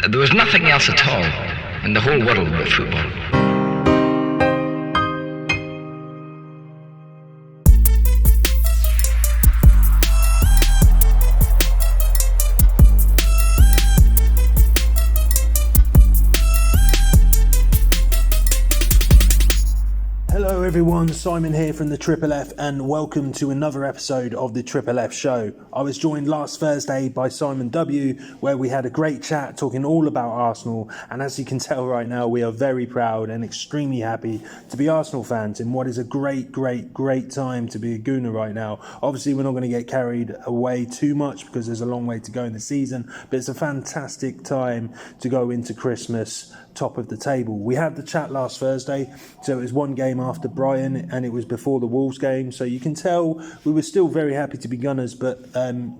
There was nothing else at all in the whole world but football. Hello everyone, Simon here from the FFF and welcome to another episode of the FFF Show. I was joined last Thursday by Simon W, where we had a great chat talking all about Arsenal, and as you can tell right now we are very proud and extremely happy to be Arsenal fans in what is a great time to be a Gooner right now. Obviously we're not going to get carried away too much because there's a long way to go in the season, but it's a fantastic time to go into Christmas top of the table. We had the chat last Thursday, so it was one game after Brighton and it was before the Wolves game, so you can tell we were still very happy to be Gunners, but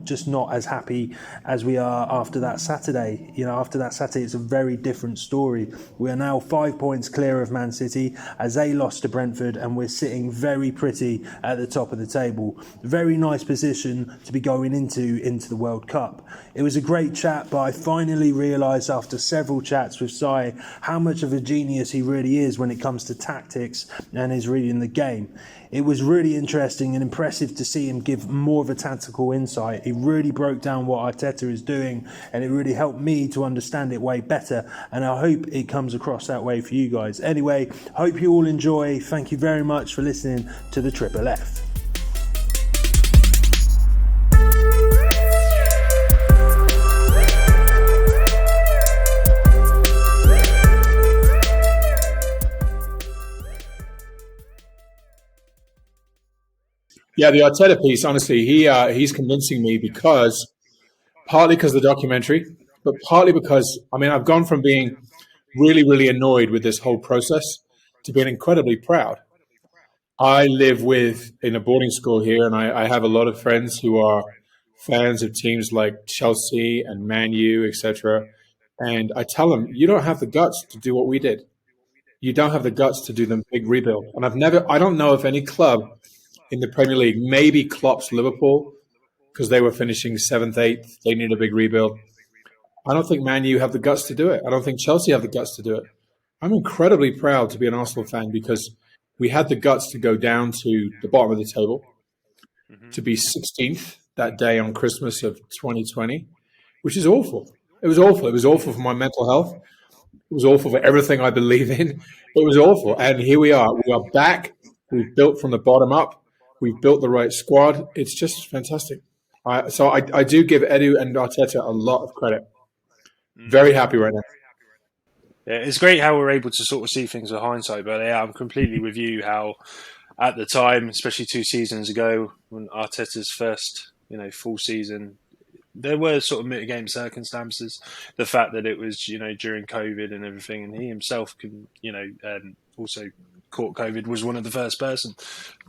just not as happy as we are after that Saturday. You know, after that Saturday it's a very different story. We are now 5 points clear of Man City as they lost to Brentford, and we're sitting very pretty at the top of the table. Very nice position to be going into the World Cup. It was a great chat, but I finally realised after several chats with Si how much of a genius he really is when it comes to tactics and his reading the game. It was really interesting and impressive to see him give more of a tactical insight. He really broke down what Arteta is doing, and it really helped me to understand it way better, and I hope it comes across that way for you guys. Anyway, hope you all enjoy. Thank you very much for listening to the FFF. Yeah, the Arteta piece, honestly, he's convincing me partly because of the documentary, but partly because, I've gone from being really annoyed with this whole process to being incredibly proud. I live in a boarding school here, and I have a lot of friends who are fans of teams like Chelsea and Man U, etc. And I tell them, you don't have the guts to do what we did. You don't have the guts to do the big rebuild. And I don't know if any club in the Premier League, maybe Klopp's Liverpool, because they were finishing 7th, 8th. They need a big rebuild. I don't think Man U have the guts to do it. I don't think Chelsea have the guts to do it. I'm incredibly proud to be an Arsenal fan because we had the guts to go down to the bottom of the table, to be 16th that day on Christmas of 2020, which is awful. It was awful. It was awful for my mental health. It was awful for everything I believe in. It was awful. And here we are. We are back. We've built from the bottom up. We've built the right squad. It's just fantastic. So I do give Edu and Arteta a lot of credit. Very happy right now. Yeah, it's great how we're able to sort of see things with hindsight, but yeah, I'm completely with you how at the time, especially 2 seasons ago, when Arteta's first, full season, there were sort of mitigating circumstances. The fact that it was, during COVID and everything, and he himself can, also caught COVID, was one of the first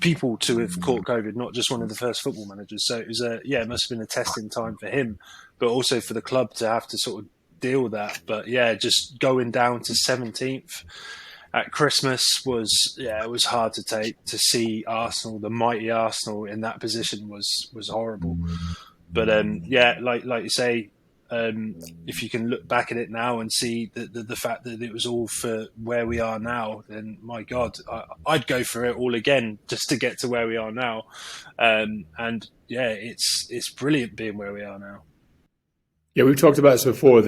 people to have caught COVID, not just one of the first football managers. So it was it must have been a testing time for him, but also for the club to have to sort of deal with that. But yeah, just going down to 17th at Christmas it was hard to take. To see Arsenal, the mighty Arsenal, in that position was horrible. But like you say, if you can look back at it now and see the fact that it was all for where we are now, then my God, I'd go for it all again just to get to where we are now. It's brilliant being where we are now. Yeah, we've talked about this before.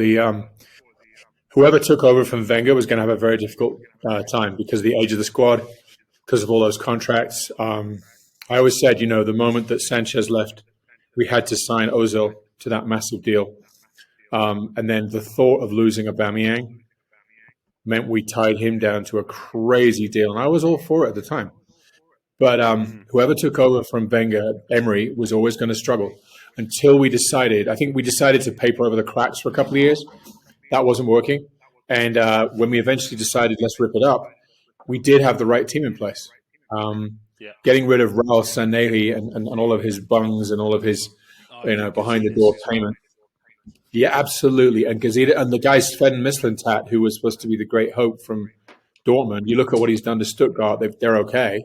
Whoever took over from Wenger was going to have a very difficult time because of the age of the squad, because of all those contracts. I always said, the moment that Sanchez left, we had to sign Ozil to that massive deal. And then the thought of losing Aubameyang meant we tied him down to a crazy deal. And I was all for it at the time. But whoever took over from Wenger, Emery, was always going to struggle until we decided to paper over the cracks for a couple of years. That wasn't working. And when we eventually decided, let's rip it up, we did have the right team in place. Getting rid of Raul Sanllehi and all of his bungs and all of his, behind-the-door payment. Yeah, absolutely. And Gazeta and the guy Sven Mislintat, who was supposed to be the great hope from Dortmund, you look at what he's done to Stuttgart, they're okay.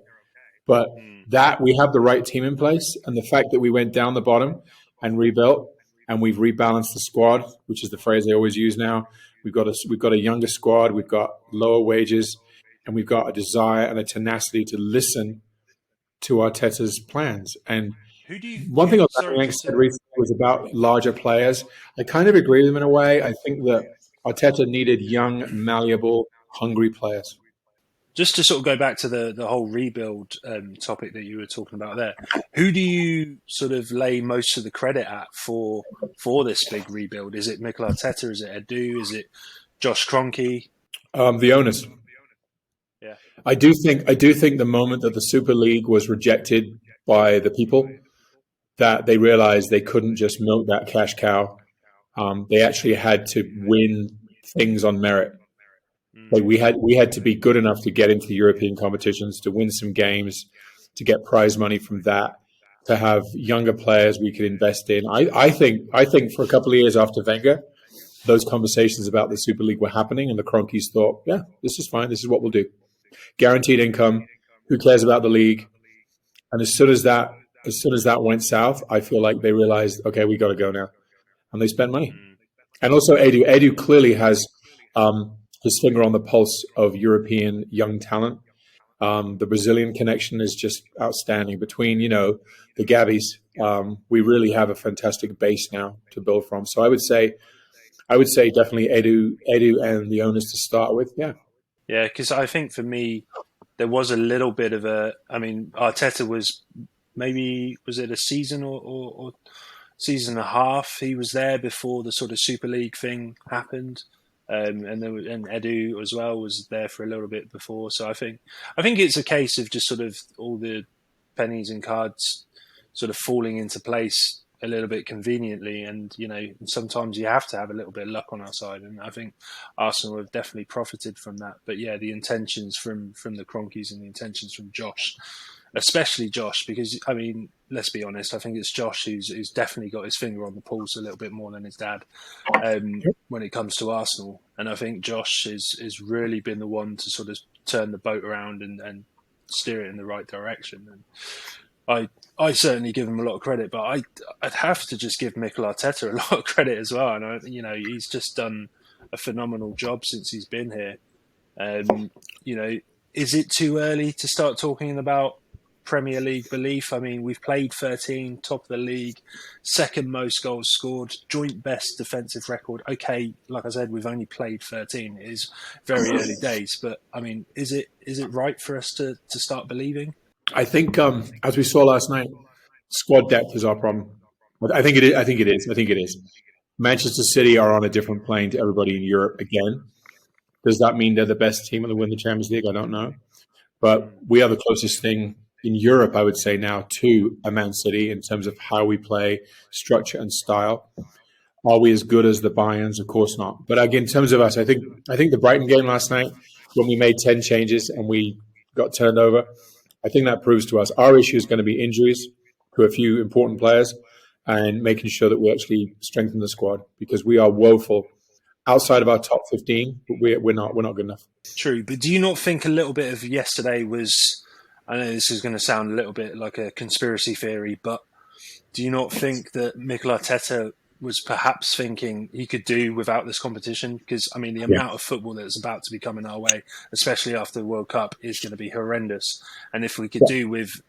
But that we have the right team in place, and the fact that we went down the bottom and rebuilt, and we've rebalanced the squad, which is the phrase they always use now. We've got a younger squad, we've got lower wages, and we've got a desire and a tenacity to listen to Arteta's plans. And one thing I said recently was about larger players. I kind of agree with him in a way. I think that Arteta needed young, malleable, hungry players. Just to sort of go back to the whole rebuild topic that you were talking about there, who do you sort of lay most of the credit at for this big rebuild? Is it Mikel Arteta? Is it Edu? Is it Josh Kroenke? The owners. Yeah, I do think the moment that the Super League was rejected by the people, that they realized they couldn't just milk that cash cow. They actually had to win things on merit. Like we had to be good enough to get into the European competitions, to win some games, to get prize money from that, to have younger players we could invest in. I think for a couple of years after Wenger, those conversations about the Super League were happening, and the Kroenkes thought, yeah, this is fine. This is what we'll do. Guaranteed income. Who cares about the league? And as soon as that went south, I feel like they realized, okay, we got to go now, and they spent money. And also Edu. Edu clearly has his finger on the pulse of European young talent. The Brazilian connection is just outstanding. Between, the Gabbies, we really have a fantastic base now to build from. So I would say definitely Edu and the owners to start with. Yeah. Yeah, because I think for me, there was a little bit of Arteta was was it a season or season and a half? He was there before the sort of Super League thing happened. And Edu as well was there for a little bit before. So I think it's a case of just sort of all the pennies and cards sort of falling into place a little bit conveniently. And, sometimes you have to have a little bit of luck on our side. And I think Arsenal have definitely profited from that. But yeah, the intentions from the Kroenkes and the intentions from Josh, especially Josh, because, let's be honest, I think it's Josh who's definitely got his finger on the pulse a little bit more than his dad when it comes to Arsenal. And I think Josh has really been the one to sort of turn the boat around and steer it in the right direction. And I certainly give him a lot of credit, but I'd have to just give Mikel Arteta a lot of credit as well. And, he's just done a phenomenal job since he's been here. Is it too early to start talking about Premier League belief? We've played 13, top of the league, second most goals scored, joint best defensive record. Okay, like I said, we've only played 13. It is very early days, but is it right for us to start believing? I think, as we saw last night, squad depth is our problem. I think it is. Manchester City are on a different plane to everybody in Europe again. Does that mean they're the best team to win the Champions League? I don't know, but we are the closest thing in Europe, I would say now, to a Man City in terms of how we play, structure and style. Are we as good as the Bayerns? Of course not. But again, in terms of us, I think the Brighton game last night, when we made 10 changes and we got turned over, I think that proves to us our issue is going to be injuries to a few important players and making sure that we actually strengthen the squad, because we are woeful outside of our top 15, but we're not good enough. True, but do you not think a little bit of yesterday was, I know this is going to sound a little bit like a conspiracy theory, but do you not think that Mikel Arteta was perhaps thinking he could do without this competition? Because, the amount of football that's about to be coming our way, especially after the World Cup, is going to be horrendous. And if we could do with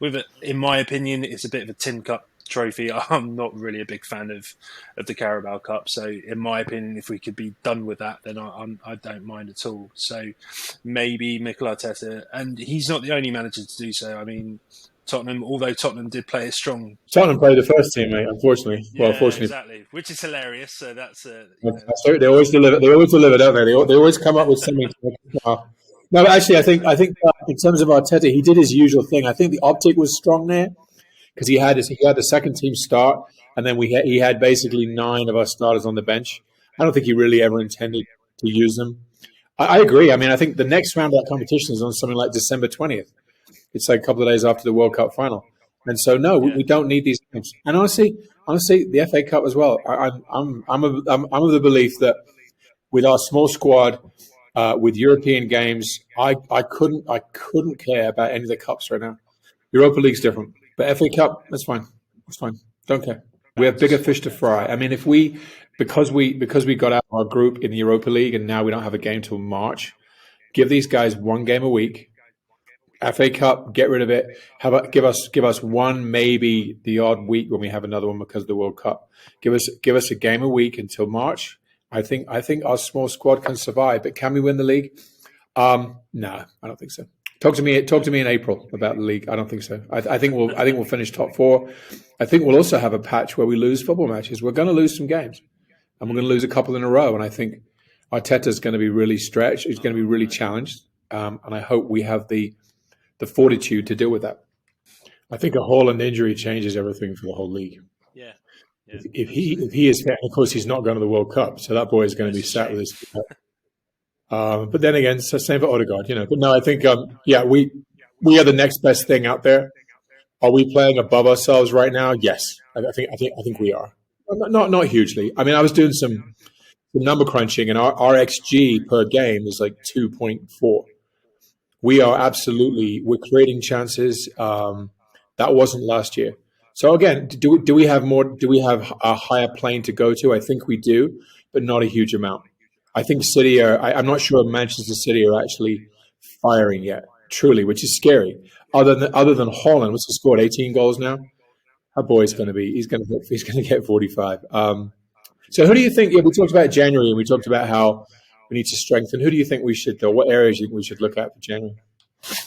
it, in my opinion, it's a bit of a tin cup trophy. I'm not really a big fan of the Carabao Cup. So in my opinion, if we could be done with that, then I don't mind at all. So maybe Mikel Arteta, and he's not the only manager to do so. Tottenham, although Tottenham did play a strong... Tottenham played the first team, mate, unfortunately. Yeah, exactly, which is hilarious. So that's... They always deliver, don't they? They always come up with something. No, but actually, I think in terms of Arteta, he did his usual thing. I think the optic was strong there because he had the second team start, and then he had basically 9 of our starters on the bench. I don't think he really ever intended to use them. I agree. I think the next round of that competition is on something like December 20th. It's like a couple of days after the World Cup final. And so, no, we don't need these games. And honestly, the FA Cup as well. I'm of the belief that with our small squad, with European games, I couldn't care about any of the cups right now. Europa League's different. But FA Cup, that's fine. It's fine. Don't care. We have bigger fish to fry. I mean, because we got out of our group in the Europa League and now we don't have a game till March, give these guys one game a week. FA Cup, get rid of it. How about give us one, maybe the odd week when we have another one because of the World Cup. Give us a game a week until March. I think our small squad can survive, but can we win the league? No, I don't think so. Talk to me in April about the league. I don't think so. I think we'll finish top 4. I think we'll also have a patch where we lose football matches. We're going to lose some games, and we're going to lose a couple in a row. And I think Arteta's going to be really stretched. He's going to be really challenged, and I hope we have the fortitude to deal with that. I think a Haaland injury changes everything for the whole league. Yeah. If he is fit, of course he's not going to the World Cup, so that boy is going to be sat with his. But then again, it's the same for Odegaard, But no, I think we are the next best thing out there. Are we playing above ourselves right now? Yes, I think we are. Not hugely. I mean, I was doing some number crunching, and our XG per game is like 2.4. We're creating chances. That wasn't last year. So again, do we have more? Do we have a higher plane to go to? I think we do, but not a huge amount. I think City I'm not sure Manchester City are actually firing yet, truly, which is scary. Other than Haaland, which has scored 18 goals now, our boy's going to get 45. So who do you think? Yeah, we talked about January, and we talked about how we need to strengthen. Who do you think we should? Or what areas do you think we should look at for January?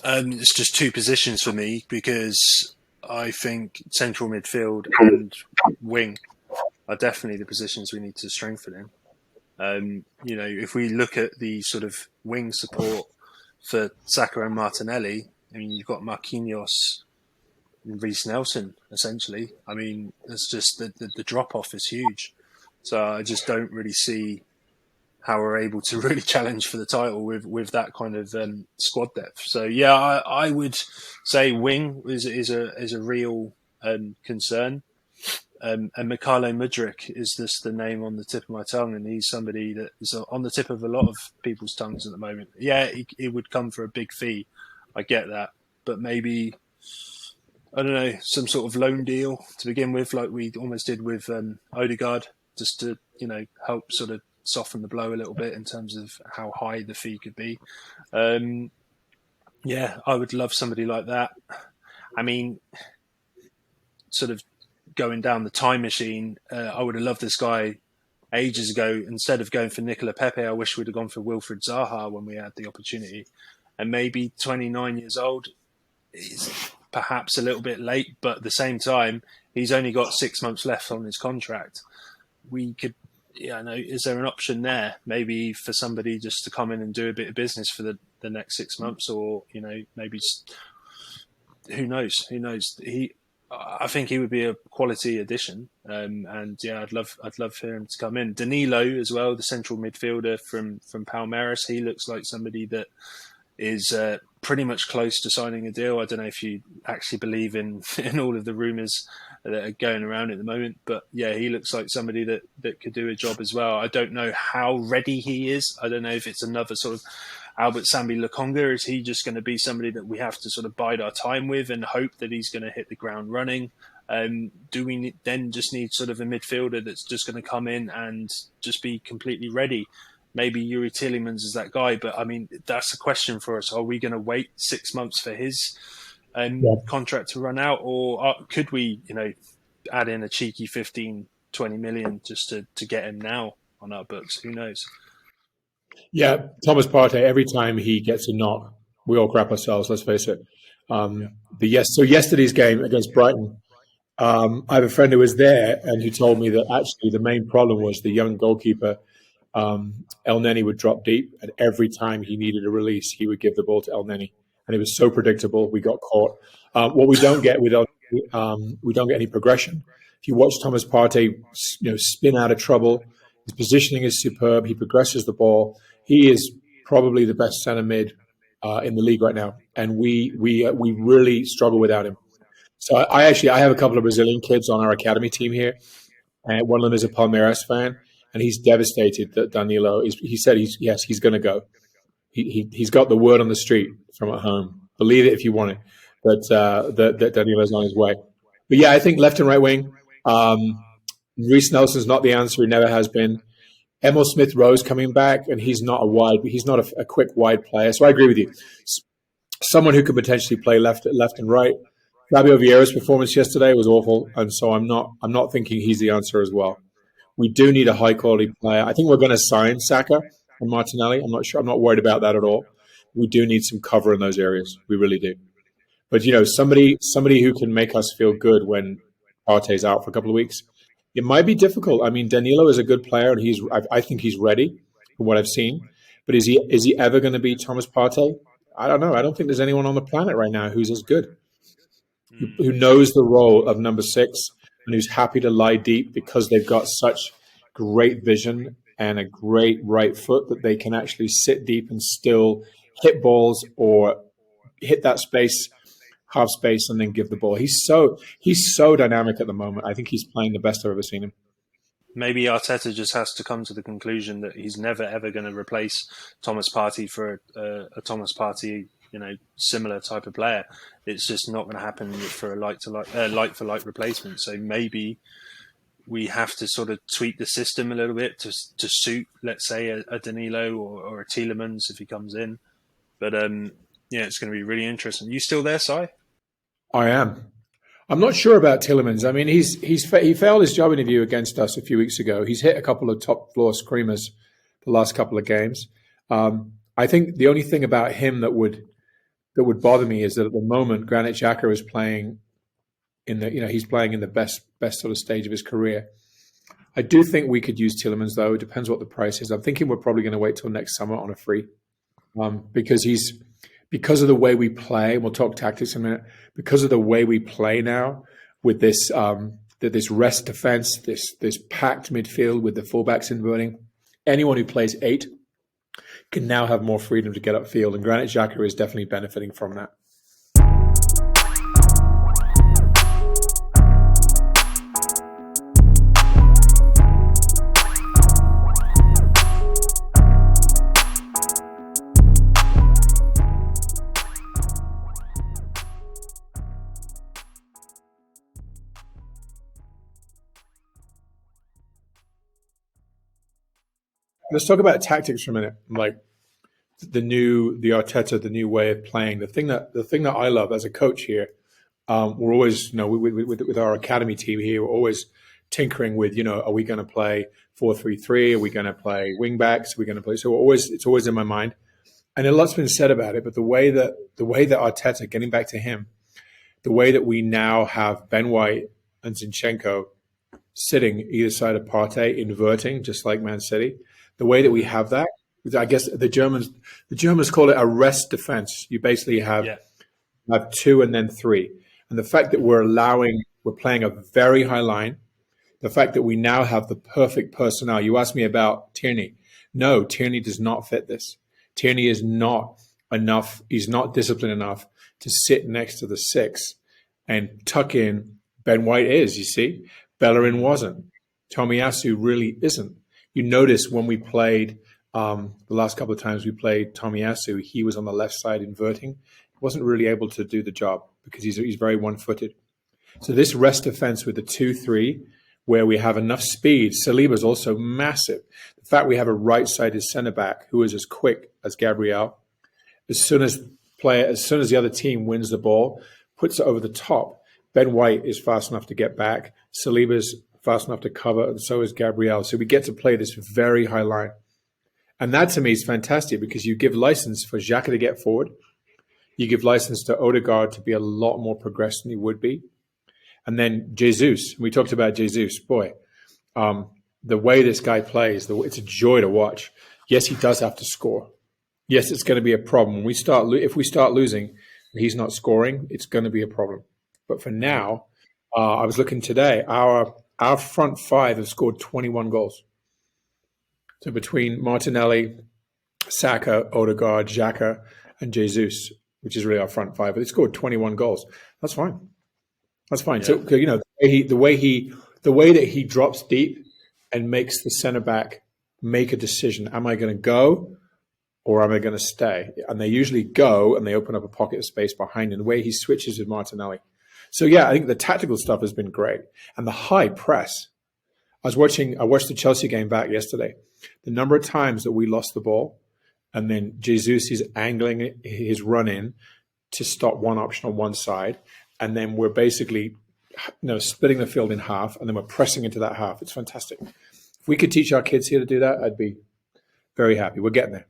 It's just 2 positions for me because I think central midfield and wing are definitely the positions we need to strengthen in. If we look at the sort of wing support for Saka and Martinelli, I mean, you've got Marquinhos and Reece Nelson, essentially. I mean, it's just the drop-off is huge. So I just don't really see how we're able to really challenge for the title with that kind of squad depth. So, yeah, I would say wing is a real concern. And Mikhailo Mudryk is just the name on the tip of my tongue, and he's somebody that is on the tip of a lot of people's tongues at the moment. Yeah, he would come for a big fee. I get that. But maybe, I don't know, some sort of loan deal to begin with, like we almost did with Odegaard, just to, help sort of soften the blow a little bit in terms of how high the fee could be. Yeah, I would love somebody like that. I mean, sort of going down the time machine, I would have loved this guy ages ago. Instead of going for Nicola Pepe, I wish we'd have gone for Wilfried Zaha when we had the opportunity. And maybe 29 years old is perhaps a little bit late, but at the same time, he's only got 6 months left on his contract. We could, is there an option there? Maybe for somebody just to come in and do a bit of business for the next 6 months, or, maybe just, who knows? I think he would be a quality addition, and yeah, I'd love for him to come in. Danilo as well, the central midfielder from Palmeiras. He looks like somebody that is pretty much close to signing a deal. I don't know if you actually believe in all of the rumours that are going around at the moment, but yeah, he looks like somebody that could do a job as well. I don't know how ready he is. I don't know if it's another sort of Albert Sambi Lokonga. Is he just going to be somebody that we have to sort of bide our time with and hope that he's going to hit the ground running? Do we then just need sort of a midfielder that's just going to come in and just be completely ready? Maybe Yuri Tielemans is that guy, but I mean, that's a question for us. Are we going to wait 6 months for his contract to run out, or could we, add in a cheeky 15, 20 million just to get him now on our books? Who knows? Yeah, Thomas Partey, every time he gets a knock, we all crap ourselves, let's face it. So yesterday's game against Brighton, I have a friend who was there and who told me that actually the main problem was the young goalkeeper, El Neni, would drop deep, and every time he needed a release, he would give the ball to El Neni. And it was so predictable, we got caught. What we don't get we don't get any progression. If you watch Thomas Partey, spin out of trouble, his positioning is superb. He progresses the ball. He is probably the best centre mid in the league right now, and we really struggle without him. So I have a couple of Brazilian kids on our academy team here, and one of them is a Palmeiras fan, and he's devastated that Danilo is. He said he's going to go. He's got the word on the street from at home. Believe it if you want it, that Danilo's on his way. But yeah, I think left and right wing. Reece Nelson's not the answer. He never has been. Emil Smith-Rowe's coming back, and he's not a quick wide player. So I agree with you. Someone who could potentially play left and right. Fabio Vieira's performance yesterday was awful, and so I'm not thinking he's the answer as well. We do need a high quality player. I think we're going to sign Saka and Martinelli. I'm not sure. I'm not worried about that at all. We do need some cover in those areas. We really do. But somebody who can make us feel good when Partey's out for a couple of weeks. It might be difficult. I mean, Danilo is a good player, and I think he's ready from what I've seen. But is he ever going to be Thomas Partey? I don't know. I don't think there's anyone on the planet right now who's as good, who knows the role of number 6 and who's happy to lie deep because they've got such great vision and a great right foot that they can actually sit deep and still hit balls or hit that space, half space, and then give the ball. He's so dynamic at the moment. I think he's playing the best I've ever seen him. Maybe Arteta just has to come to the conclusion that he's never ever going to replace Thomas Partey for a Thomas Partey, similar type of player. It's just not going to happen for a like for like replacement. So maybe we have to sort of tweak the system a little bit to suit, let's say, a Danilo or a Tielemans if he comes in. But it's going to be really interesting. You still there, Si? I am. I'm not sure about Tielemans. I mean, he failed his job interview against us a few weeks ago. He's hit a couple of top floor screamers the last couple of games. I think the only thing about him that would bother me is that at the moment Granit Xhaka is playing he's playing in the best sort of stage of his career. I do think we could use Tielemans though. It depends what the price is. I'm thinking we're probably going to wait till next summer on a free because of the way we play. We'll talk tactics in a minute. Because of the way we play now with this rest defense, this packed midfield with the fullbacks inverting, anyone who plays 8 can now have more freedom to get upfield, and Granit Xhaka is definitely benefiting from that. Let's talk about tactics for a minute. Like the Arteta, the new way of playing. The thing that I love as a coach here, we're always, with our academy team here, we're always tinkering with, are we going to play 4-3-3? Are we going to play wing backs? Are we going to play? So it's always in my mind, and a lot's been said about it. But the way that Arteta, getting back to him, the way that we now have Ben White and Zinchenko sitting either side of Partey, inverting, just like Man City. The way that we have that, I guess the Germans call it a rest defense. You basically have 2 and then 3. And the fact that we're playing a very high line, the fact that we now have the perfect personnel. You asked me about Tierney. No, Tierney does not fit this. Tierney is not enough. He's not disciplined enough to sit next to the 6 and tuck in. Ben White is, you see. Bellerin wasn't. Tomiyasu really isn't. You notice when we played the last couple of times we played Tomiyasu, he was on the left side inverting. He wasn't really able to do the job because he's very one-footed. So this rest defense with the 2-3, where we have enough speed, Saliba is also massive. The fact we have a right-sided centre-back who is as quick as Gabriel, as soon as the other team wins the ball, puts it over the top, Ben White is fast enough to get back. Saliba's fast enough to cover, and so is Gabriel. So we get to play this very high line. And that to me is fantastic because you give license for Xhaka to get forward. You give license to Odegaard to be a lot more progressed than he would be. And then Jesus, we talked about Jesus. Boy, the way this guy plays, it's a joy to watch. Yes, he does have to score. Yes, it's going to be a problem. If we start losing and he's not scoring, it's going to be a problem. But for now, I was looking today, our front 5 have scored 21 goals. So between Martinelli, Saka, Odegaard, Xhaka, and Jesus, which is really our front 5, but they scored 21 goals. That's fine. That's fine. Yeah. So the way that he drops deep and makes the centre back make a decision: am I going to go or am I going to stay? And they usually go, and they open up a pocket of space behind him. The way he switches with Martinelli. So, yeah, I think the tactical stuff has been great. And the high press. I watched the Chelsea game back yesterday. The number of times that we lost the ball, and then Jesus is angling his run in to stop one option on one side, and then we're basically, splitting the field in half, and then we're pressing into that half. It's fantastic. If we could teach our kids here to do that, I'd be very happy. We're getting there.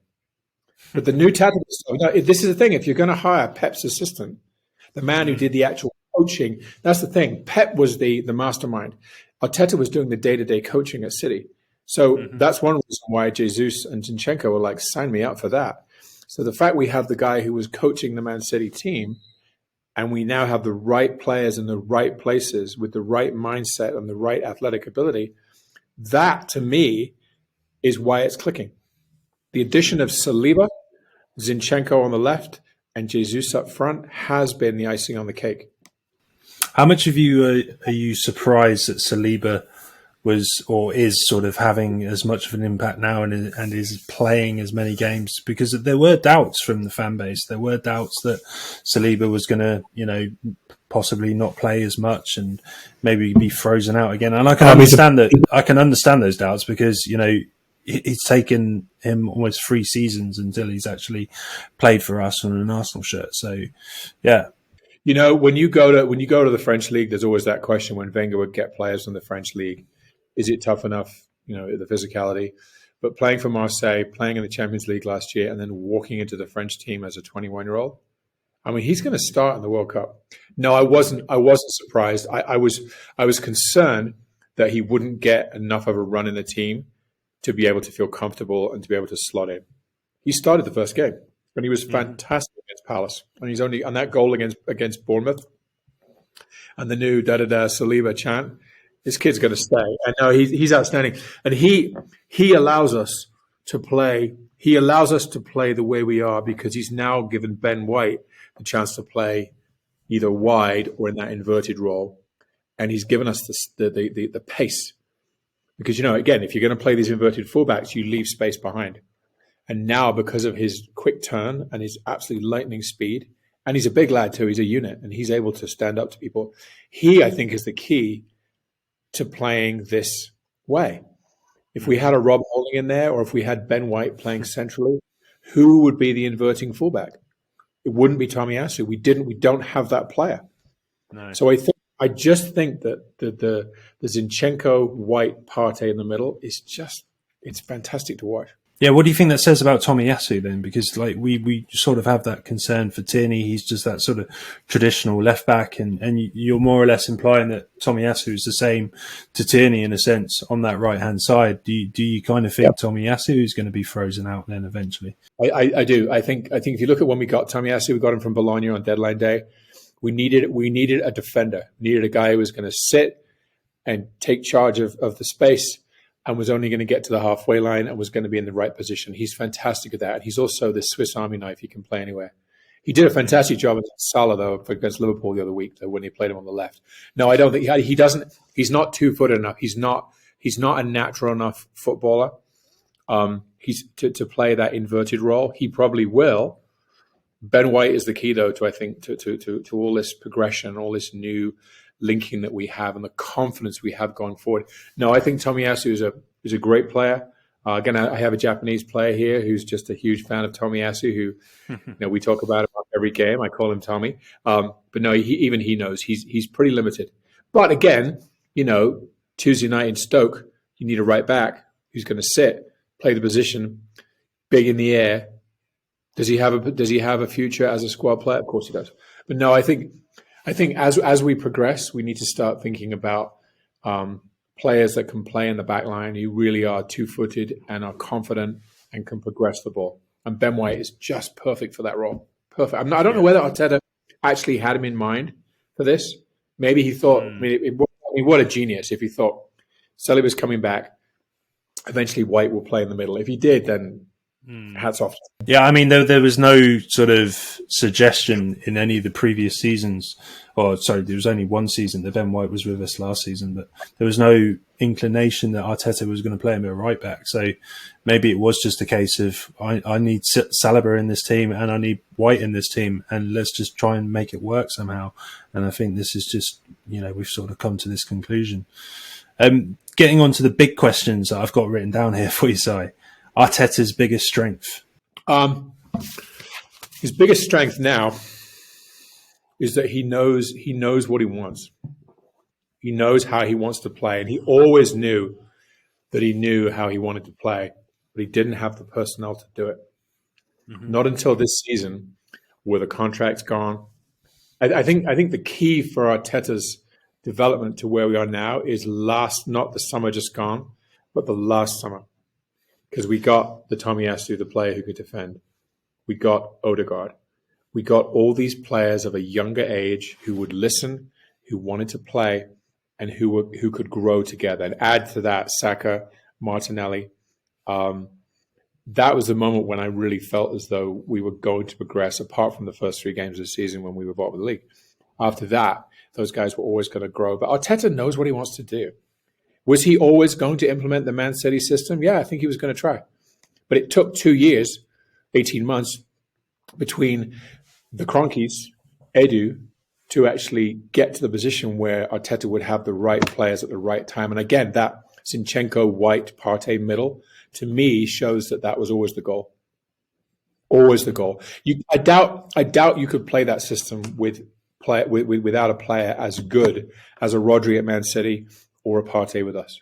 But the new tactical stuff, this is the thing. If you're going to hire Pep's assistant, the man who did the actual coaching, that's the thing. Pep was the mastermind. Arteta was doing the day-to-day coaching at City. So that's one reason why Jesus and Zinchenko were like, sign me up for that. So the fact we have the guy who was coaching the Man City team, and we now have the right players in the right places with the right mindset and the right athletic ability, that to me is why it's clicking. The addition of Saliba, Zinchenko on the left, and Jesus up front has been the icing on the cake. How much of you are you surprised that Saliba was or is sort of having as much of an impact now and is playing as many games? Because there were doubts from the fan base. There were doubts that Saliba was going to, possibly not play as much and maybe be frozen out again. And I can understand that. I can understand those doubts because it's taken him almost 3 seasons until he's actually played for us on an Arsenal shirt. So, yeah. When you go to the French league, there's always that question when Wenger would get players from the French league. Is it tough enough, the physicality? But playing for Marseille, playing in the Champions League last year, and then walking into the French team as a 21-year-old, I mean, he's going to start in the World Cup. No, I wasn't surprised. I was concerned that he wouldn't get enough of a run in the team to be able to feel comfortable and to be able to slot in. He started the first game, and he was fantastic against Palace. And he's only on that goal against Bournemouth, and the new da-da-da Saliba chant. This kid's going to stay. And no, he's outstanding. And he allows us to play. He allows us to play the way we are because he's now given Ben White the chance to play either wide or in that inverted role. And he's given us the pace. Because, again, if you're going to play these inverted fullbacks, you leave space behind. And now because of his quick turn and his absolute lightning speed, and he's a big lad too, he's a unit, and he's able to stand up to people. He, I think, is the key to playing this way. If we had a Rob Holding in there, or if we had Ben White playing centrally, who would be the inverting fullback? It wouldn't be Tomiyasu. We don't have that player. No. So I just think that the Zinchenko White Partey in the middle is it's fantastic to watch. Yeah, what do you think that says about Tomiyasu then? Because we sort of have that concern for Tierney. He's just that sort of traditional left back, and you're more or less implying that Tomiyasu is the same to Tierney in a sense on that right hand side. Do you kind of think Tomiyasu is going to be frozen out then eventually? I do. I think if you look at when we got Tomiyasu, we got him from Bologna on deadline day. We needed a defender. We needed a guy who was going to sit and take charge of the space, and was only going to get to the halfway line and was going to be in the right position. He's fantastic at that. And he's also the Swiss Army knife. He can play anywhere. He did a fantastic job against Salah, though, against Liverpool the other week, though, when he played him on the left. No, I don't think he doesn't. He's not 2-footed enough. He's not a natural enough footballer. He's to play that inverted role. He probably will. Ben White is the key, though, to all this progression, all this new linking that we have and the confidence we have going forward. No, I think Tomiyasu is a great player. Again, I have a Japanese player here who's just a huge fan of Tomiyasu, who we talk about him every game. I call him Tommy. But no, he knows he's pretty limited. But again, Tuesday night in Stoke, you need a right back who's going to sit, play the position, big in the air. Does he have a future as a squad player? Of course he does. But no, I think as we progress, we need to start thinking about players that can play in the back line who really are 2-footed and are confident and can progress the ball. And Ben White is just perfect for that role. Perfect. I don't know whether Arteta actually had him in mind for this. Maybe he thought, what a genius if he thought Saliba's coming back, eventually White will play in the middle. If he did, then hats off. Yeah, I mean, there was no sort of suggestion in any of the previous seasons. There was only one season that Ben White was with us last season, but there was no inclination that Arteta was going to play him at right back. So maybe it was just a case of I need Saliba in this team and I need White in this team, and let's just try and make it work somehow. And I think this is just, we've sort of come to this conclusion. getting on to the big questions that I've got written down here for you, Si. Arteta's biggest strength. His biggest strength now is that he knows what he wants. He knows how he wants to play, and he always knew that he knew how he wanted to play, but he didn't have the personnel to do it. Mm-hmm. Not until this season, where the contract's gone. I think the key for Arteta's development to where we are now is not the summer just gone, but the last summer. Because we got the Tomiyasu, the player who could defend. We got Odegaard. We got all these players of a younger age who would listen, who wanted to play, and who could grow together. And add to that Saka, Martinelli. That was the moment when I really felt as though we were going to progress, apart from the first 3 games of the season when we were bottom of the league. After that, those guys were always going to grow. But Arteta knows what he wants to do. Was he always going to implement the Man City system? Yeah, I think he was going to try. But it took 2 years, 18 months, between the Cronkies, Edu, to actually get to the position where Arteta would have the right players at the right time. And again, that Zinchenko, White, Partey middle, to me, shows that was always the goal. Always the goal. I doubt you could play that system without a player as good as a Rodri at Man City or a Partey with us.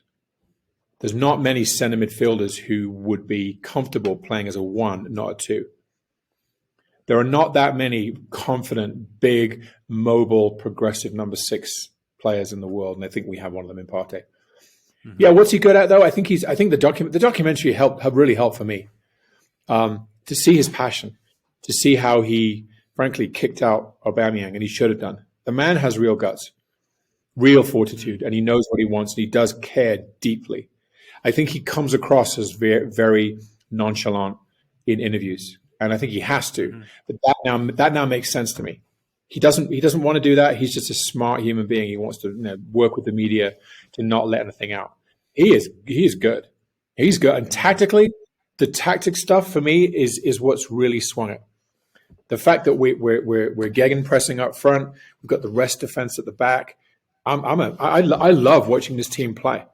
There's not many centre midfielders who would be comfortable playing as a 1, not a 2. There are not that many confident, big, mobile, progressive number 6 players in the world, and I think we have one of them in Partey. Mm-hmm. Yeah, what's he good at though? I think the documentary really helped for me to see his passion, to see how he frankly kicked out Aubameyang, and he should have done. The man has real guts, real fortitude, and he knows what he wants, and he does care deeply. I think he comes across as very, very nonchalant in interviews, and I think he has to. But that now makes sense to me. He doesn't want to do that. He's just a smart human being. He wants to work with the media to not let anything out. He is good. He's good. And tactically, the tactic stuff for me is what's really swung it. The fact that we're Gegen pressing up front, we've got the rest defense at the back. I love watching this team play.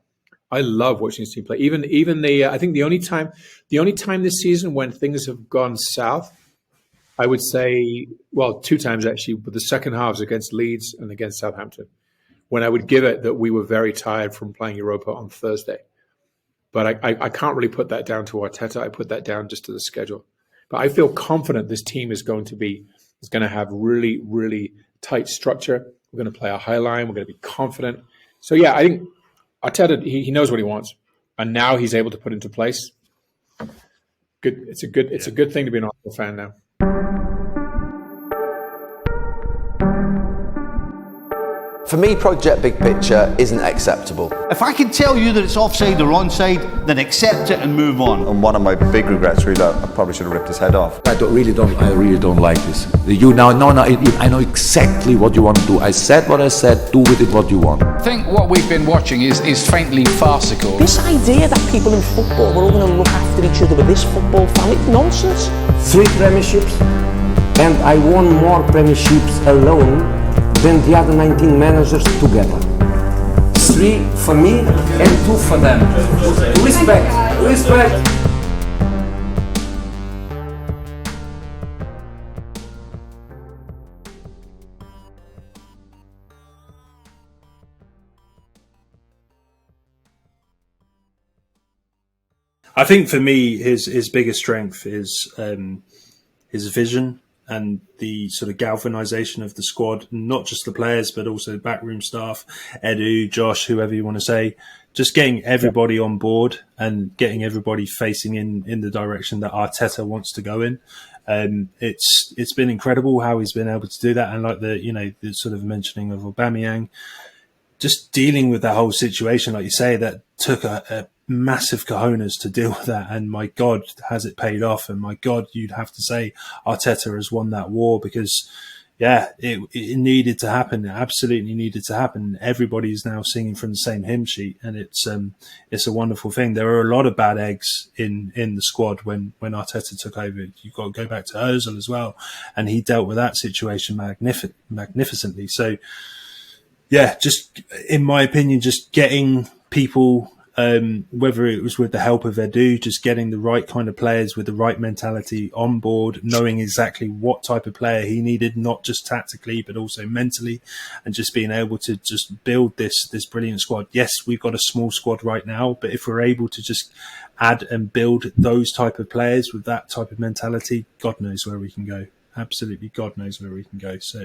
I love watching this team play. Even I think the only time this season when things have gone south, I would say, well, 2 times actually, but the second halves against Leeds and against Southampton, when I would give it that we were very tired from playing Europa on Thursday. But I can't really put that down to Arteta. I put that down just to the schedule. But I feel confident this team is going to have really, really tight structure. We're going to play a high line. We're going to be confident. So yeah, I think Arteta, he knows what he wants, and now he's able to put into place. Good. It's a good thing to be an Arsenal fan now. For me, Project Big Picture isn't acceptable. If I can tell you that it's offside or onside, then accept it and move on. And one of my big regrets, really, I probably should have ripped his head off. I really don't like this. I know exactly what you want to do. I said what I said, do with it what you want. I think what we've been watching is faintly farcical. This idea that people in football, we're all going to look after each other with this football family, nonsense. 3 premierships, and I won more premierships alone than the other 19 managers together. 3 for me and 2 for them. Respect. I think for me, his biggest strength is his vision and the sort of galvanization of the squad, not just the players, but also the backroom staff, Edu, Josh, whoever you want to say, just getting everybody on board and getting everybody facing in the direction that Arteta wants to go in. It's been incredible how he's been able to do that. And like the sort of mentioning of Aubameyang, just dealing with that whole situation, like you say, that took a massive cojones to deal with that, and my God, has it paid off? And my God, you'd have to say Arteta has won that war, because it needed to happen. It absolutely needed to happen. Everybody's now singing from the same hymn sheet, and it's a wonderful thing. There are a lot of bad eggs in the squad when Arteta took over. You've got to go back to Ozil as well, and he dealt with that situation magnificently. So yeah, just in my opinion, just getting people, whether it was with the help of Edu, just getting the right kind of players with the right mentality on board, knowing exactly what type of player he needed, not just tactically, but also mentally, and just being able to just build this brilliant squad. Yes, we've got a small squad right now, but if we're able to just add and build those type of players with that type of mentality, God knows where we can go. Absolutely, God knows where we can go. So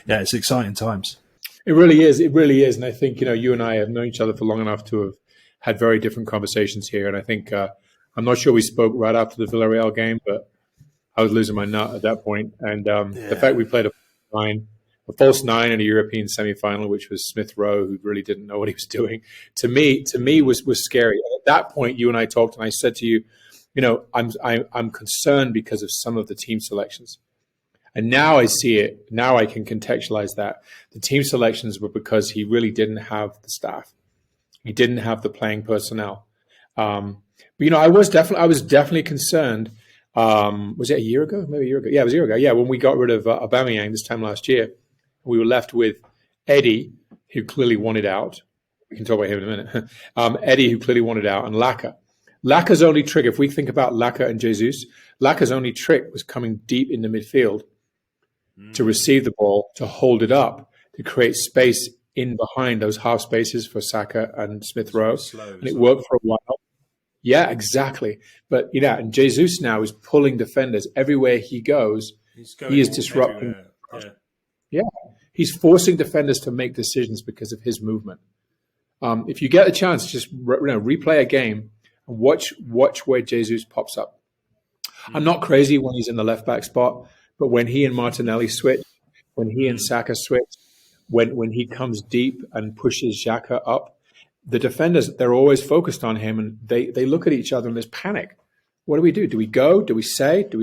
it's exciting times. It really is. It really is. And I think, you and I have known each other for long enough to have had very different conversations here. And I think, I'm not sure we spoke right after the Villarreal game, but I was losing my nut at that point. And the fact we played a false nine in a European semi-final, which was Smith Rowe, who really didn't know what he was doing, to me was scary. At that point, you and I talked, and I said to you, I'm concerned because of some of the team selections. And now I see it. Now I can contextualize that. The team selections were because he really didn't have the staff. He didn't have the playing personnel. But I was definitely concerned. Was it a year ago? Maybe a year ago. Yeah, it was a year ago. Yeah, when we got rid of Aubameyang this time last year, we were left with Eddie, who clearly wanted out. We can talk about him in a minute. Eddie, who clearly wanted out, and Laka. Laka's only trick, if we think about Laka and Jesus, Laka's only trick was coming deep in the midfield to receive the ball, to hold it up, to create space in behind those half spaces for Saka and Smith Rowe. And it worked for a while. Yeah, exactly. But, and Jesus now is pulling defenders everywhere he goes. He is disrupting. Yeah. He's forcing defenders to make decisions because of his movement. If you get a chance, just replay a game and watch where Jesus pops up. I'm not crazy when he's in the left back spot, but when he and Martinelli switch, when he and Saka switch, when he comes deep and pushes Xhaka up, the defenders, they're always focused on him, and they look at each other and there's panic. What do we do? Do we go? Do we say? Do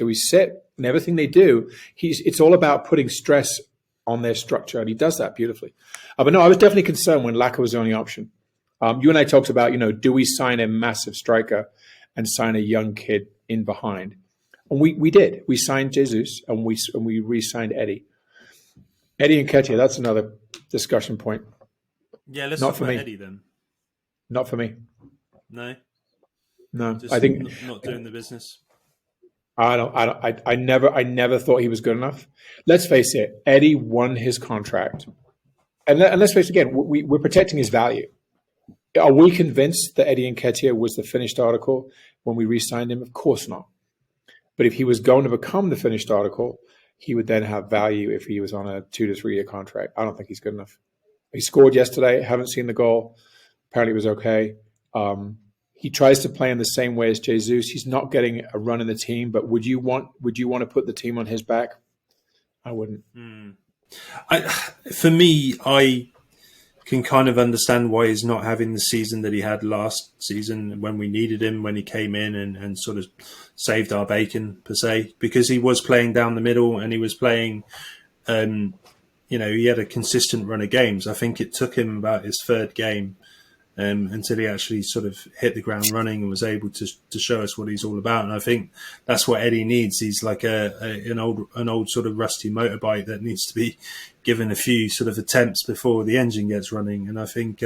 we sit? And everything they do, it's all about putting stress on their structure, and he does that beautifully. But no, I was definitely concerned when Laka was the only option. You and I talked about, do we sign a massive striker and sign a young kid in behind? And we did. We signed Jesus, and we re-signed Eddie. Eddie and Nketiah, that's another discussion point. Yeah, let's talk about Eddie then. Not for me. No. Just I think not doing the business. I never thought he was good enough. Let's face it, Eddie won his contract, and let's face it again, we're protecting his value. Are we convinced that Eddie Nketiah was the finished article when we re-signed him? Of course not. But if he was going to become the finished article, he would then have value if he was on a 2 to 3 year contract. I don't think he's good enough. He scored yesterday. Haven't seen the goal. Apparently it was okay. He tries to play in the same way as Jesus. He's not getting a run in the team, but would you want to put the team on his back? I wouldn't. For me, I can kind of understand why he's not having the season that he had last season when we needed him, when he came in and sort of saved our bacon, per se, because he was playing down the middle and he was playing, he had a consistent run of games. I think it took him about his third game until he actually sort of hit the ground running and was able to show us what he's all about. And I think that's what Eddie needs. He's like an old sort of rusty motorbike that needs to be given a few sort of attempts before the engine gets running. And I think,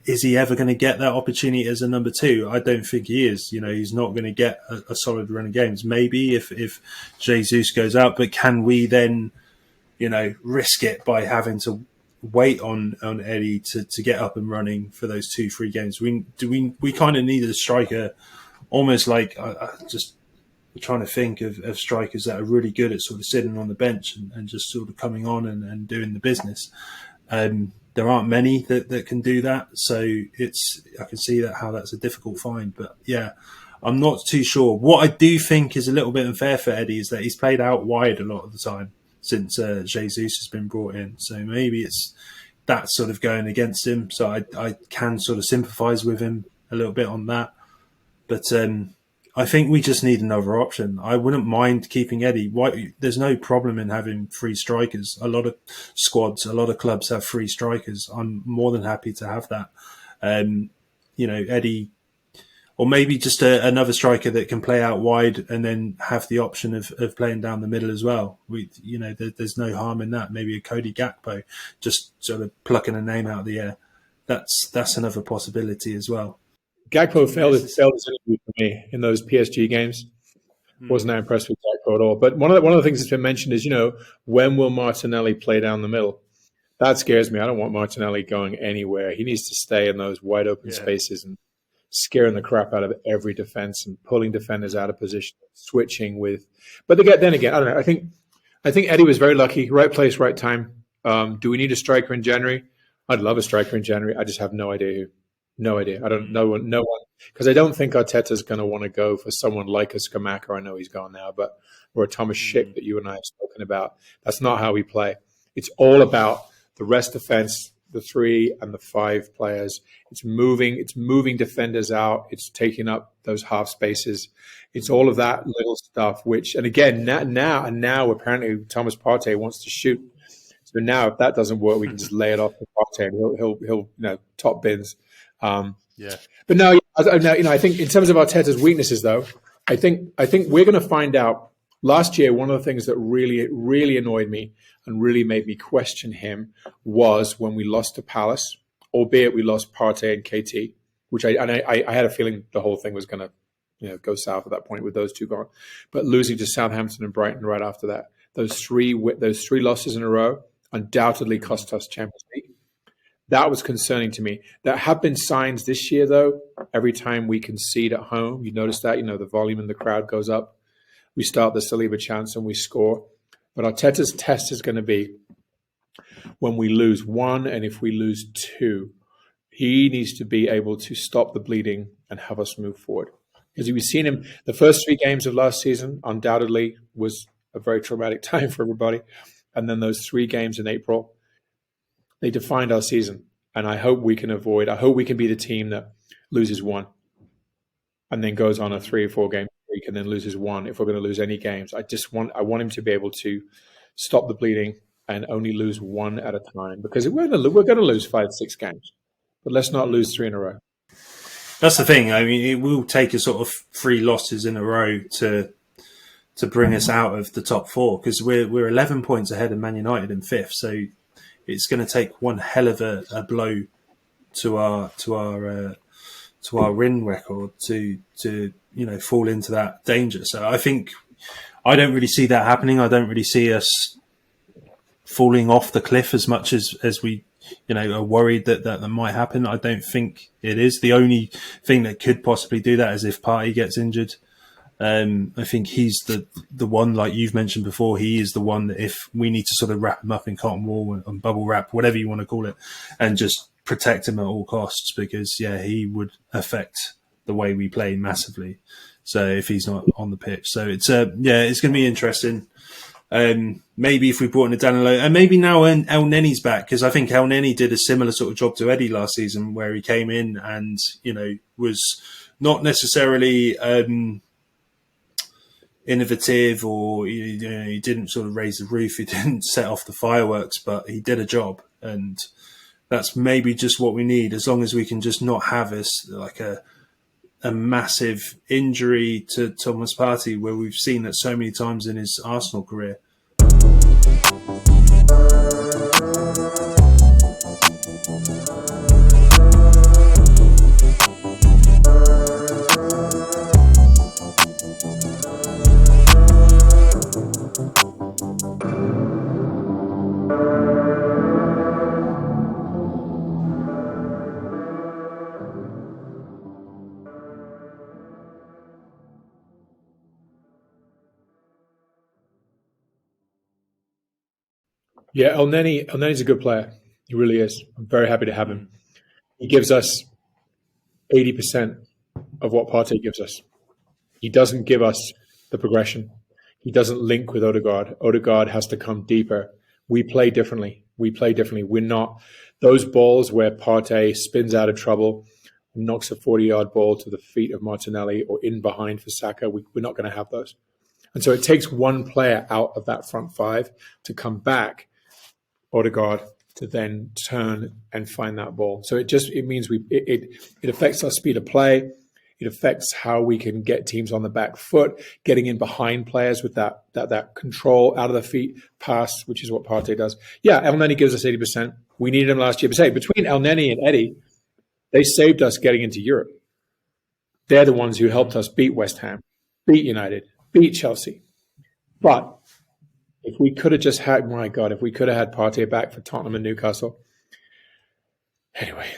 is he ever going to get that opportunity as a number 2? I don't think he is. He's not going to get a solid run of games. Maybe if Jesus goes out, but can we then, risk it by having to wait on Eddie to get up and running for those 2-3 games? We kind of need a striker, almost like just trying to think of strikers that are really good at sort of sitting on the bench and just sort of coming on and doing the business. There aren't many that can do that, so I can see how that's a difficult find. But yeah, I'm not too sure. What I do think is a little bit unfair for Eddie is that he's played out wide a lot of the time since Jesus has been brought in. So maybe it's that sort of going against him. So I can sort of sympathise with him a little bit on that. But I think we just need another option. I wouldn't mind keeping Eddie. There's no problem in having 3 strikers. A lot of squads, a lot of clubs have 3 strikers. I'm more than happy to have that. Eddie, or maybe just another striker that can play out wide and then have the option of playing down the middle as well. There's no harm in that. Maybe a Cody Gakpo, just sort of plucking a name out of the air. that's another possibility as well. Gakpo failed his interview for me in those PSG games. Wasn't that impressed with Gakpo at all. But one of the things that's been mentioned is, when will Martinelli play down the middle? That scares me. I don't want Martinelli going anywhere. He needs to stay in those wide open spaces and scaring the crap out of every defense and pulling defenders out of position, switching with. But then again, I don't know. I think Eddie was very lucky. Right place, right time. Do we need a striker in January? I'd love a striker in January. I just have no idea who. No idea. I don't know. No one. Because I don't think Arteta's going to want to go for someone like a Scamacca. I know he's gone now, or a Thomas Schick that you and I have spoken about. That's not how we play. It's all about the rest defense, the 3 and the 5 players. It's moving defenders out. It's taking up those half spaces. It's all of that little stuff. And again, now apparently Thomas Partey wants to shoot. So now if that doesn't work, we can just lay it off to Partey and he'll top bins. But no, I think in terms of Arteta's weaknesses, though, I think we're going to find out. Last year, one of the things that really annoyed me and really made me question him was when we lost to Palace, albeit we lost Partey and KT, which I had a feeling the whole thing was going to go south at that point with those two gone. But losing to Southampton and Brighton right after that, those three losses in a row undoubtedly cost us Champions League. That was concerning to me. There have been signs this year, though. Every time we concede at home, you notice that, the volume in the crowd goes up. We start the Saliba chance and we score. But Arteta's test is going to be when we lose 1 and if we lose 2. He needs to be able to stop the bleeding and have us move forward. Because we've seen him, the first 3 games of last season undoubtedly was a very traumatic time for everybody. And then those 3 games in April, they defined our season. And I hope we can be the team that loses 1 and then goes on a 3 or 4 game streak and then loses 1 if we're going to lose any games. I want him to be able to stop the bleeding and only lose 1 at a time, because we're going to lose 5-6 games, but let's not lose 3 in a row. That's the thing. I mean, it will take a sort of 3 losses in a row to bring us out of the top 4, because we're 11 points ahead of Man United in 5th. So it's going to take one hell of a blow to our win record to fall into that danger. So I don't really see that happening. I don't really see us falling off the cliff as much as we are worried that might happen. I don't think it is. The only thing that could possibly do that is if Partey gets injured. I think he's the one, like you've mentioned before, he is the one that if we need to sort of wrap him up in cotton wool and bubble wrap, whatever you want to call it, and just protect him at all costs, because he would affect the way we play massively. So if he's not on the pitch, so it's going to be interesting. Maybe if we brought in a Danilo, and maybe now El Nenny's back, because I think El Nenny did a similar sort of job to Eddie last season, where he came in and was not necessarily innovative, or he didn't sort of raise the roof, he didn't set off the fireworks, but he did a job, and that's maybe just what we need, as long as we can just not have a massive injury to Thomas Partey, where we've seen that so many times in his Arsenal career. Yeah, El Nenny's a good player. He really is. I'm very happy to have him. He gives us 80% of what Partey gives us. He doesn't give us the progression. He doesn't link with Odegaard. Odegaard has to come deeper. We play differently. We're not those balls where Partey spins out of trouble, knocks a 40-yard ball to the feet of Martinelli or in behind for Saka. We're not going to have those. And so it takes one player out of that front 5 to come back, Odegaard, to then turn and find that ball. So it means it affects our speed of play. It affects how we can get teams on the back foot, getting in behind players with that control out of the feet pass, which is what Partey does. Yeah, El Neni gives us 80%. We needed him last year. But say, between El Neni and Eddie, they saved us getting into Europe. They're the ones who helped us beat West Ham, beat United, beat Chelsea. But if we could have just had, my God, if we could have had Partey back for Tottenham and Newcastle. Anyway,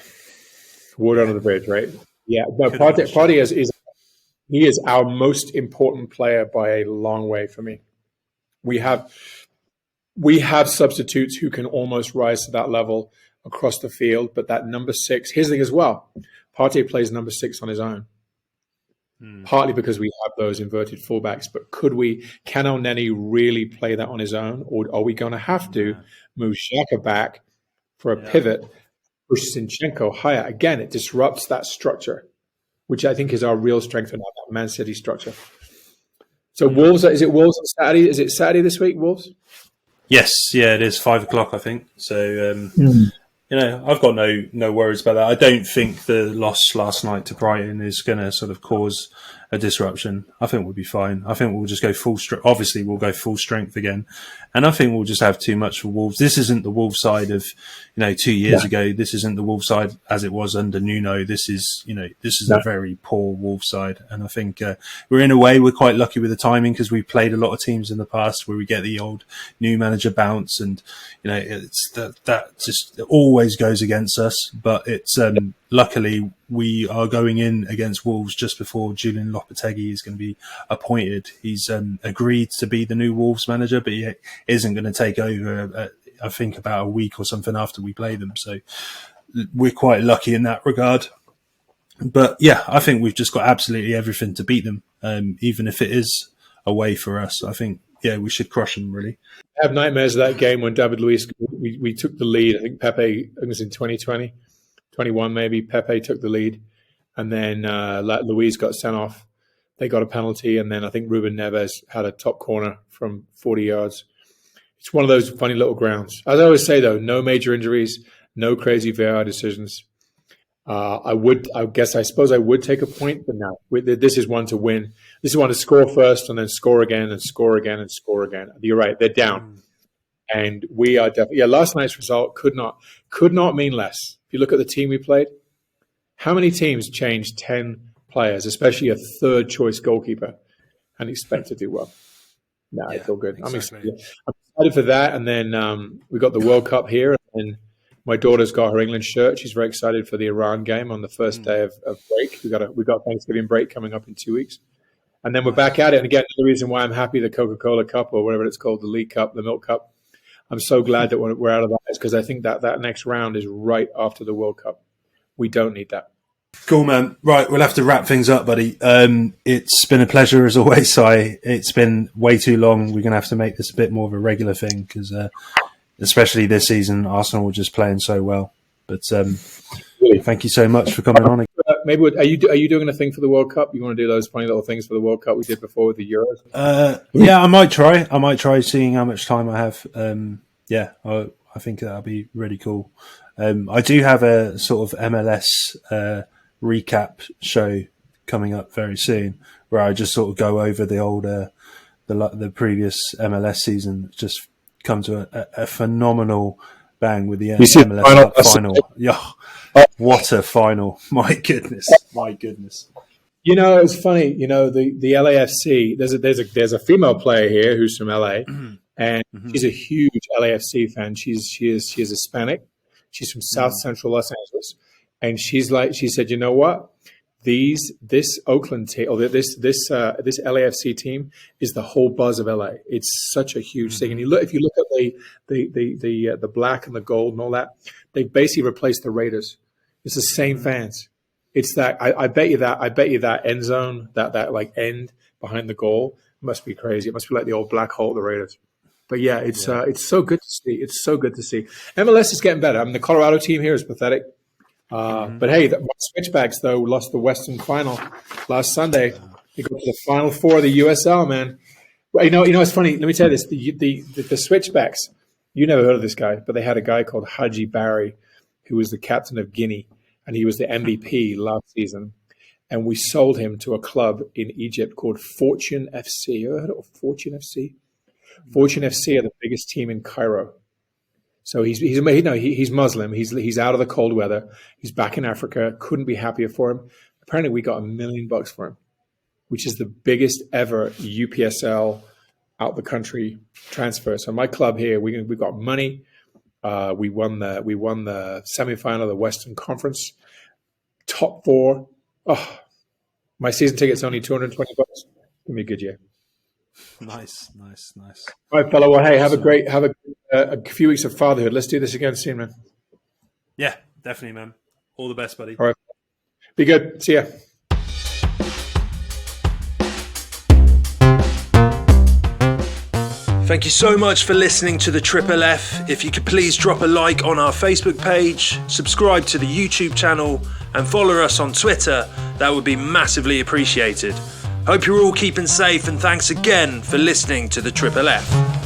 water under the bridge, right? Yeah, but Partey is our most important player by a long way for me. We have substitutes who can almost rise to that level across the field, but that number 6, here's the thing as well. Partey plays number 6 on his own. Partly because we have those inverted fullbacks, but can El Neni really play that on his own, or are we going to have to move Xhaka back for a pivot, push Zinchenko higher? Again, it disrupts that structure, which I think is our real strength in that Man City structure. So Wolves, is it Wolves on Saturday? Is it Saturday this week, Wolves? Yes, yeah, it is 5 o'clock, I think. So, I've got no worries about that. I don't think the loss last night to Brighton is going to sort of cause a disruption. I think we'll be fine. I think we'll just go full strength. Obviously, we'll go full strength again. And I think we'll just have too much for Wolves. This isn't the Wolves side of, 2 years ago. This isn't the Wolves side as it was under Nuno. This is a very poor Wolves side. And I think we're quite lucky with the timing because we've played a lot of teams in the past where we get the old new manager bounce. And, it's that just always goes against us. But it's luckily we are going in against Wolves just before Julian Lopetegui is going to be appointed. He's agreed to be the new Wolves manager, but he isn't going to take over, I think, about a week or something after we play them. So we're quite lucky in that regard. But yeah, I think we've just got absolutely everything to beat them, even if it is away for us. I think, we should crush them, really. I have nightmares of that game when David Luiz, we took the lead. I think Pepe, it was in 2020. 21 maybe, Pepe took the lead, and then Luiz got sent off. They got a penalty, and then I think Ruben Neves had a top corner from 40 yards. It's one of those funny little grounds. As I always say, though, no major injuries, no crazy VAR decisions. I suppose I would take a point, but no. This is one to win. This is one to score first and then score again and score again and score again. You're right, they're down. And we are definitely, last night's result could not mean less. If you look at the team we played, how many teams changed 10 players, especially a third choice goalkeeper, and expect to do well? No, it's all good. Exactly. I'm excited for that. And then we got the World Cup here, and my daughter's got her England shirt. She's very excited for the Iran game on the first day of break. We got Thanksgiving break coming up in 2 weeks. And then we're back at it. And again, the reason why I'm happy the Coca-Cola Cup or whatever it's called, the League Cup, the Milk Cup, I'm so glad that we're out of that is because I think that next round is right after the World Cup. We don't need that. Cool, man. Right, we'll have to wrap things up, buddy. It's been a pleasure as always, Si. It's been way too long. We're going to have to make this a bit more of a regular thing because especially this season, Arsenal were just playing so well. But thank you so much for coming on. Maybe are you doing a thing for the World Cup? You want to do those funny little things for the World Cup we did before with the Euros? Yeah, I might try seeing how much time I have. I think that'll be really cool. I do have a sort of MLS recap show coming up very soon where I just sort of go over the old the previous MLS season. Just come to a phenomenal bang with the MLS final. Yeah, what a final! My goodness. It's funny. The LAFC. There's a female player here who's from LA, and she's a huge LAFC fan. She is Hispanic. She's from South Central Los Angeles, and she said, you know what? This Oakland team, or this LAFC team is the whole buzz of LA. It's such a huge thing. And if you look at the black and the gold and all that, they basically replaced the Raiders. It's the same fans. It's that I bet you that end zone, that like end behind the goal must be crazy. It must be like the old black hole of the Raiders. But yeah, it's so good to see. It's so good to see. MLS is getting better. I mean, the Colorado team here is pathetic. But hey, the Switchbacks, though, lost the Western Final last Sunday. They go to the Final Four of the USL, man. Well, it's funny. Let me tell you this. The Switchbacks, you never heard of this guy, but they had a guy called Haji Barry, who was the captain of Guinea, and he was the MVP last season. and we sold him to a club in Egypt called Fortune FC. You ever heard of Fortune FC? Fortune FC are the biggest team in Cairo. So he's Muslim. He's out of the cold weather. He's back in Africa. Couldn't be happier for him. Apparently, we got $1 million for him, which is the biggest ever UPSL out the country transfer. So my club here, we got money. We won the semi-final of the Western Conference. Top 4. Oh, my season ticket's only $220. Give me a good year. Nice. All right, fella. Well, hey, have a few weeks of fatherhood. Let's do this again soon, man. Yeah, definitely, man. All the best, buddy. All right. Be good. See ya. Thank you so much for listening to the Triple F. If you could please drop a like on our Facebook page, subscribe to the YouTube channel, and follow us on Twitter, that would be massively appreciated. Hope you're all keeping safe, and thanks again for listening to the Triple F.